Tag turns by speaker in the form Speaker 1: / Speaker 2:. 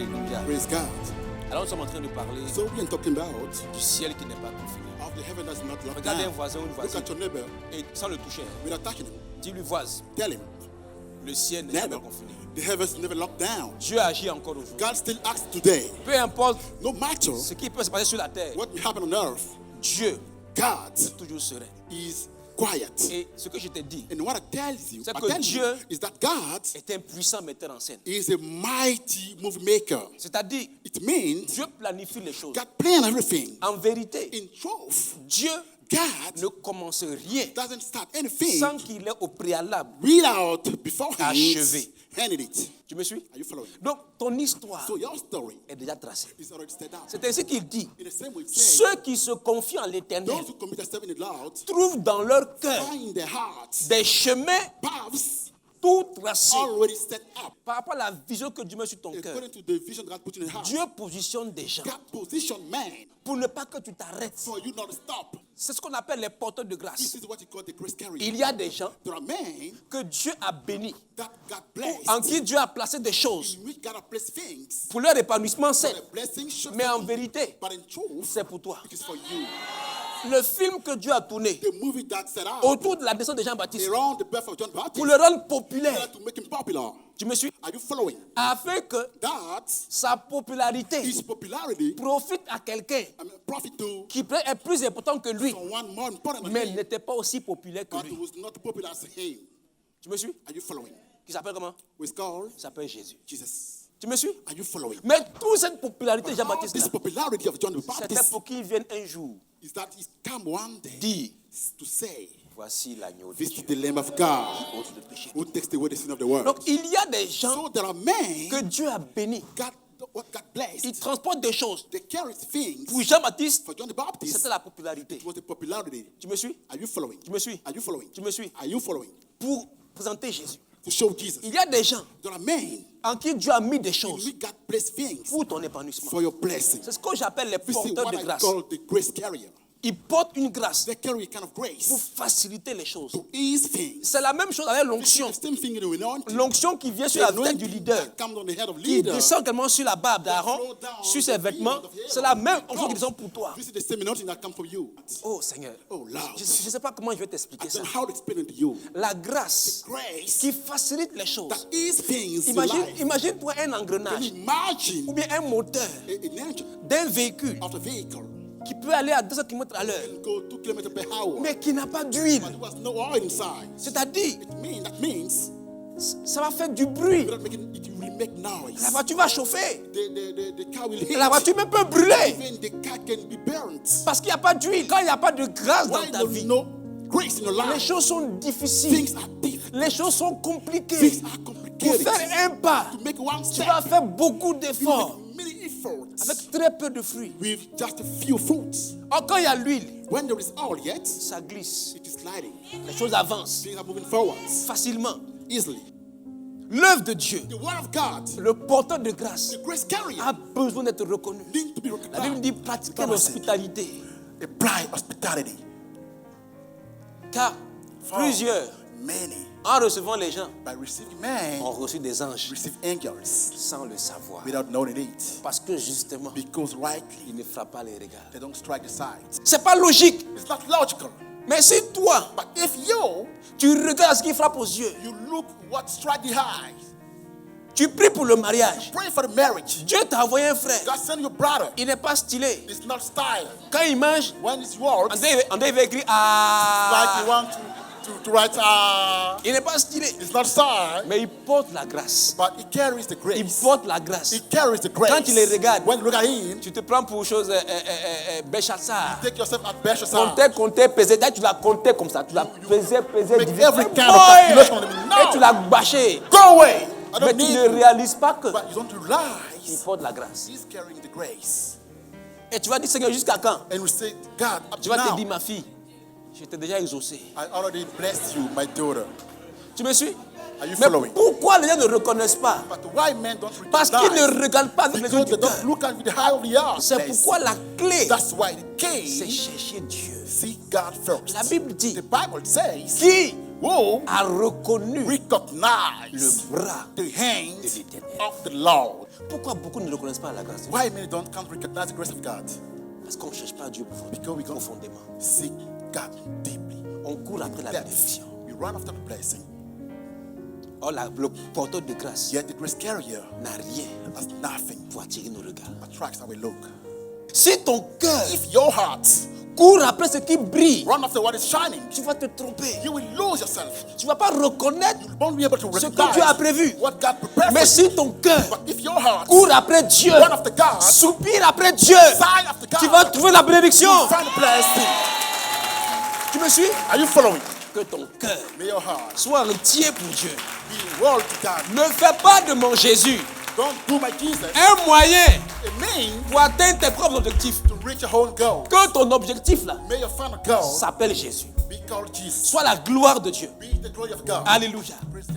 Speaker 1: Alléluia.
Speaker 2: Praise God.
Speaker 1: Alors nous sommes en train de parler
Speaker 2: So we are talking about
Speaker 1: du ciel qui n'est pas confiné.
Speaker 2: of the heaven that's not locked
Speaker 1: Regardez un
Speaker 2: down.
Speaker 1: voisin ou une
Speaker 2: Look
Speaker 1: voisine
Speaker 2: at your neighbor
Speaker 1: et sans le toucher.
Speaker 2: without touching him.
Speaker 1: Dis-lui, voisin,
Speaker 2: Tell him,
Speaker 1: le ciel n'est
Speaker 2: neighbor,
Speaker 1: jamais confiné.
Speaker 2: the heavens never locked down.
Speaker 1: Dieu agit encore aujourd'hui.
Speaker 2: God still acts today.
Speaker 1: Peu importe
Speaker 2: No matter
Speaker 1: ce qui peut se passer sur la terre,
Speaker 2: what will happen on earth,
Speaker 1: Dieu
Speaker 2: God
Speaker 1: est toujours serein.
Speaker 2: is quiet.
Speaker 1: Et ce que je te dis
Speaker 2: And what I tell you,
Speaker 1: C'est que Dieu
Speaker 2: is that God
Speaker 1: est un puissant metteur en scène.
Speaker 2: is a mighty movie maker.
Speaker 1: C'est-à-dire,
Speaker 2: It means
Speaker 1: Dieu planifie les choses.
Speaker 2: God planned everything.
Speaker 1: En vérité,
Speaker 2: In truth,
Speaker 1: Dieu
Speaker 2: God
Speaker 1: ne commence rien
Speaker 2: doesn't start anything
Speaker 1: sans qu'il ait au préalable.
Speaker 2: without beforehand
Speaker 1: Achevé.
Speaker 2: handing it.
Speaker 1: Tu me suis?
Speaker 2: Are you following?
Speaker 1: Donc, ton histoire
Speaker 2: So your story
Speaker 1: est déjà tracée.
Speaker 2: is already set out.
Speaker 1: C'est ainsi qu'il dit,
Speaker 2: In the same way, it says,
Speaker 1: ceux qui se confient en l'Éternel
Speaker 2: those who commit themselves in the Lord
Speaker 1: trouvent dans leur cœur
Speaker 2: find their hearts
Speaker 1: des chemins
Speaker 2: paths
Speaker 1: tout tracés.
Speaker 2: already set up.
Speaker 1: Par rapport à la vision que Dieu met sur ton cœur,
Speaker 2: According to the vision God put in your heart,
Speaker 1: Dieu positionne des gens
Speaker 2: God position man
Speaker 1: pour ne pas que tu t'arrêtes.
Speaker 2: for you not to stop.
Speaker 1: C'est ce qu'on appelle les porteurs de
Speaker 2: This
Speaker 1: grâce.
Speaker 2: is what you call the grace carrier.
Speaker 1: Il y a des gens
Speaker 2: There are men
Speaker 1: que Dieu a bénis,
Speaker 2: that God blessed,
Speaker 1: en qui Dieu a placé des choses
Speaker 2: in which God has placed things.
Speaker 1: pour leur épanouissement sain.
Speaker 2: The blessing should
Speaker 1: Mais en
Speaker 2: be,
Speaker 1: vérité,
Speaker 2: but in truth,
Speaker 1: c'est pour toi.
Speaker 2: it is for you.
Speaker 1: Le film que Dieu a tourné
Speaker 2: The movie that set out
Speaker 1: autour de la descente de Jean-Baptiste
Speaker 2: around the birth of John Baptist
Speaker 1: pour le rendre
Speaker 2: in
Speaker 1: populaire,
Speaker 2: order to make him popular.
Speaker 1: tu me suis,
Speaker 2: Are you following?
Speaker 1: afin que
Speaker 2: That
Speaker 1: sa popularité
Speaker 2: his popularity,
Speaker 1: profite à quelqu'un
Speaker 2: profit to
Speaker 1: qui est plus important que lui,
Speaker 2: someone more important than
Speaker 1: mais
Speaker 2: him,
Speaker 1: n'était pas aussi populaire que
Speaker 2: but he
Speaker 1: lui.
Speaker 2: was not popular as him.
Speaker 1: Tu me suis?
Speaker 2: Are you following?
Speaker 1: Qui s'appelle comment?
Speaker 2: With called
Speaker 1: Il s'appelle Jésus.
Speaker 2: Jesus.
Speaker 1: Tu me suis?
Speaker 2: Are you following?
Speaker 1: Mais toute cette popularité de
Speaker 2: All
Speaker 1: Jean-Baptiste,
Speaker 2: this
Speaker 1: là,
Speaker 2: popularity of John the
Speaker 1: c'était
Speaker 2: Baptist
Speaker 1: pour qu'il vienne un jour
Speaker 2: is that he's come one day
Speaker 1: dire,
Speaker 2: to say,
Speaker 1: voici l'agneau de
Speaker 2: this
Speaker 1: Dieu
Speaker 2: is the Lamb of God
Speaker 1: qui ôte le péché.
Speaker 2: who takes away the sin of the world.
Speaker 1: Donc il y a des gens
Speaker 2: So there are men
Speaker 1: que Dieu a bénis.
Speaker 2: what God blessed.
Speaker 1: Ils transportent des choses.
Speaker 2: They carry things.
Speaker 1: Pour Jean-Baptiste,
Speaker 2: For John the Baptist,
Speaker 1: c'était la popularité.
Speaker 2: it was the popularity.
Speaker 1: Tu me suis?
Speaker 2: Are you following?
Speaker 1: Tu me suis?
Speaker 2: Are you following?
Speaker 1: Tu me suis?
Speaker 2: Are you following?
Speaker 1: Pour présenter Jésus.
Speaker 2: To show Jesus.
Speaker 1: Il y a des gens
Speaker 2: There are men
Speaker 1: en qui Dieu a mis des
Speaker 2: in
Speaker 1: choses
Speaker 2: which God bless things
Speaker 1: pour ton épanouissement.
Speaker 2: for your blessing.
Speaker 1: C'est ce que j'appelle les
Speaker 2: This is
Speaker 1: porteurs
Speaker 2: what
Speaker 1: de
Speaker 2: I
Speaker 1: grâce.
Speaker 2: call the grace carrier.
Speaker 1: Ils portent une grâce
Speaker 2: They carry a kind of
Speaker 1: pour
Speaker 2: grace
Speaker 1: faciliter les choses.
Speaker 2: to ease things.
Speaker 1: C'est la même chose avec l'onction.
Speaker 2: The same thing in the anointing.
Speaker 1: L'onction qui vient sur
Speaker 2: The
Speaker 1: la tête du
Speaker 2: anointing
Speaker 1: leader,
Speaker 2: that comes on the head of
Speaker 1: qui
Speaker 2: leader.
Speaker 1: descend également sur la barbe d'Aaron, sur ses vêtements. C'est la même onction qui descend pour toi.
Speaker 2: This is the same anointing that comes from you.
Speaker 1: Oh Seigneur,
Speaker 2: Oh Lord.
Speaker 1: je ne sais pas comment je vais
Speaker 2: I
Speaker 1: t'expliquer
Speaker 2: don't
Speaker 1: ça.
Speaker 2: know how to explain it to you.
Speaker 1: La grâce
Speaker 2: Grace
Speaker 1: qui facilite les choses.
Speaker 2: that ease things in
Speaker 1: Imagine,
Speaker 2: life.
Speaker 1: imagine-toi un
Speaker 2: Can
Speaker 1: engrenage
Speaker 2: you imagine
Speaker 1: ou bien un moteur
Speaker 2: an engine
Speaker 1: d'un véhicule
Speaker 2: of a vehicle
Speaker 1: qui peut aller à 200 km à l'heure,
Speaker 2: can go 2 km per hour,
Speaker 1: mais qui n'a pas d'huile.
Speaker 2: but there was no oil inside?
Speaker 1: C'est-à-dire,
Speaker 2: That means
Speaker 1: ça va faire du bruit.
Speaker 2: without making it will make noise.
Speaker 1: La voiture va chauffer.
Speaker 2: The car will hit.
Speaker 1: La voiture même peut brûler.
Speaker 2: Even the car can be burnt.
Speaker 1: Parce qu'il n'y a pas d'huile. Quand il n'y a pas de grâce dans
Speaker 2: Why
Speaker 1: ta
Speaker 2: don't
Speaker 1: vie,
Speaker 2: no grace in your
Speaker 1: les
Speaker 2: life?
Speaker 1: choses sont difficiles.
Speaker 2: Things are difficult.
Speaker 1: Les choses sont compliquées.
Speaker 2: Things are
Speaker 1: Pour
Speaker 2: complicated.
Speaker 1: faire un pas,
Speaker 2: To make one
Speaker 1: tu
Speaker 2: step,
Speaker 1: vas faire beaucoup
Speaker 2: you
Speaker 1: d'efforts
Speaker 2: make many efforts
Speaker 1: avec très peu de fruits.
Speaker 2: with just a few fruits.
Speaker 1: Or, quand il y a l'huile,
Speaker 2: When there is oil yet,
Speaker 1: ça glisse.
Speaker 2: it is sliding.
Speaker 1: Les choses avancent
Speaker 2: Things are moving forward
Speaker 1: facilement.
Speaker 2: easily.
Speaker 1: L'œuvre de Dieu,
Speaker 2: The word of God,
Speaker 1: le porteur de grâce,
Speaker 2: the grace carrier,
Speaker 1: a besoin d'être reconnu.
Speaker 2: need to be
Speaker 1: La Bible dit
Speaker 2: recognized.
Speaker 1: pratiquer l'hospitalité.
Speaker 2: Apply hospitality.
Speaker 1: Car plusieurs,
Speaker 2: Many,
Speaker 1: en recevant les gens,
Speaker 2: by receiving man,
Speaker 1: ont reçu des anges
Speaker 2: receive angels
Speaker 1: sans le savoir.
Speaker 2: without knowing it.
Speaker 1: Parce que justement,
Speaker 2: Because rightly,
Speaker 1: il ne frappe pas les regards.
Speaker 2: they don't strike the sides.
Speaker 1: C'est pas logique.
Speaker 2: It's not logical.
Speaker 1: Mais si toi,
Speaker 2: But if you
Speaker 1: tu regardes ce qui frappe aux yeux,
Speaker 2: look what strike the eyes,
Speaker 1: tu pries pour le mariage,
Speaker 2: pray for the marriage.
Speaker 1: Dieu t'a envoyé un frère.
Speaker 2: God send your brother.
Speaker 1: Il n'est pas stylé.
Speaker 2: It's not style.
Speaker 1: Quand il mange,
Speaker 2: When it's words,
Speaker 1: on doit écrire
Speaker 2: like
Speaker 1: ah.
Speaker 2: you want to write,
Speaker 1: Il n'est pas stylé.
Speaker 2: it's not style,
Speaker 1: Mais il porte la grâce.
Speaker 2: but it carries the
Speaker 1: Il
Speaker 2: grace.
Speaker 1: porte la grâce.
Speaker 2: It carries the grace.
Speaker 1: Quand tu les regardes,
Speaker 2: when you look at him,
Speaker 1: tu te prends pour chose Béchassar.
Speaker 2: take yourself at Belshazzar.
Speaker 1: Compter, peser. Là, tu l'as compté comme ça. Tu l'as pesé,
Speaker 2: Make
Speaker 1: divisé.
Speaker 2: every
Speaker 1: Boy!
Speaker 2: kind of calculation on him.
Speaker 1: Et tu
Speaker 2: No,
Speaker 1: l'as bâché.
Speaker 2: go away. I
Speaker 1: Mais
Speaker 2: don't
Speaker 1: tu
Speaker 2: need
Speaker 1: ne
Speaker 2: you.
Speaker 1: réalises pas que
Speaker 2: But you don't
Speaker 1: il
Speaker 2: realize
Speaker 1: porte la grâce.
Speaker 2: he's carrying the grace.
Speaker 1: Et tu vas dire, Seigneur, jusqu'à quand?
Speaker 2: And we say, God, up
Speaker 1: Tu
Speaker 2: to
Speaker 1: vas te
Speaker 2: now,
Speaker 1: dire, ma fille, je t'ai déjà exaucé.
Speaker 2: I already blessed you, my daughter.
Speaker 1: Tu me suis?
Speaker 2: Are you
Speaker 1: Mais
Speaker 2: following?
Speaker 1: pourquoi les gens ne reconnaissent pas?
Speaker 2: But why men don't
Speaker 1: Parce qu'ils
Speaker 2: recognize?
Speaker 1: ne regardent pas avec les yeux
Speaker 2: Because
Speaker 1: du
Speaker 2: they
Speaker 1: cœur.
Speaker 2: don't look at with the eye of the heart.
Speaker 1: C'est pourquoi la clé,
Speaker 2: That's why the
Speaker 1: c'est
Speaker 2: key,
Speaker 1: chercher Dieu.
Speaker 2: seek God first.
Speaker 1: La Bible dit,
Speaker 2: The Bible says,
Speaker 1: qui
Speaker 2: who
Speaker 1: a reconnu
Speaker 2: recognize
Speaker 1: le bras
Speaker 2: the hand
Speaker 1: de l'Éternel.
Speaker 2: of the Lord.
Speaker 1: Pourquoi beaucoup ne reconnaissent pas la grâce de Dieu?
Speaker 2: Why many can't recognize the grace of God?
Speaker 1: Parce qu'on ne cherche pas Dieu
Speaker 2: Because we can't
Speaker 1: profondément.
Speaker 2: seek God deeply.
Speaker 1: On court après la
Speaker 2: Depth.
Speaker 1: bénédiction.
Speaker 2: We run after the blessing.
Speaker 1: Or, le porteur de grâce
Speaker 2: Yet the grace carrier
Speaker 1: n'a rien
Speaker 2: has nothing
Speaker 1: pour attirer nos regards.
Speaker 2: attracts our look.
Speaker 1: Si ton cœur
Speaker 2: If your heart
Speaker 1: court après ce qui brille,
Speaker 2: run after what is shining,
Speaker 1: tu vas te tromper.
Speaker 2: you will lose yourself.
Speaker 1: Tu ne vas pas reconnaître
Speaker 2: You won't be able to
Speaker 1: ce
Speaker 2: recognize
Speaker 1: que Dieu a prévu.
Speaker 2: what God prepared
Speaker 1: Mais
Speaker 2: for you.
Speaker 1: si ton cœur
Speaker 2: But if your heart
Speaker 1: court après Dieu,
Speaker 2: run after God,
Speaker 1: soupire après Dieu,
Speaker 2: sign after God,
Speaker 1: tu vas trouver la bénédiction.
Speaker 2: you find the blessing.
Speaker 1: Tu me suis?
Speaker 2: Are you following?
Speaker 1: Que ton cœur
Speaker 2: May your heart
Speaker 1: soit entier pour Dieu.
Speaker 2: be whole to God.
Speaker 1: Ne fais pas de mon Jésus
Speaker 2: Don't do my Jesus.
Speaker 1: un moyen
Speaker 2: A mean
Speaker 1: pour atteindre tes propres objectifs.
Speaker 2: to reach your own goal.
Speaker 1: Que ton objectif là
Speaker 2: May your final goal
Speaker 1: s'appelle Jésus.
Speaker 2: be called Jesus.
Speaker 1: Soit la gloire de Dieu.
Speaker 2: Be the glory of God.
Speaker 1: Alléluia.
Speaker 2: Praise God.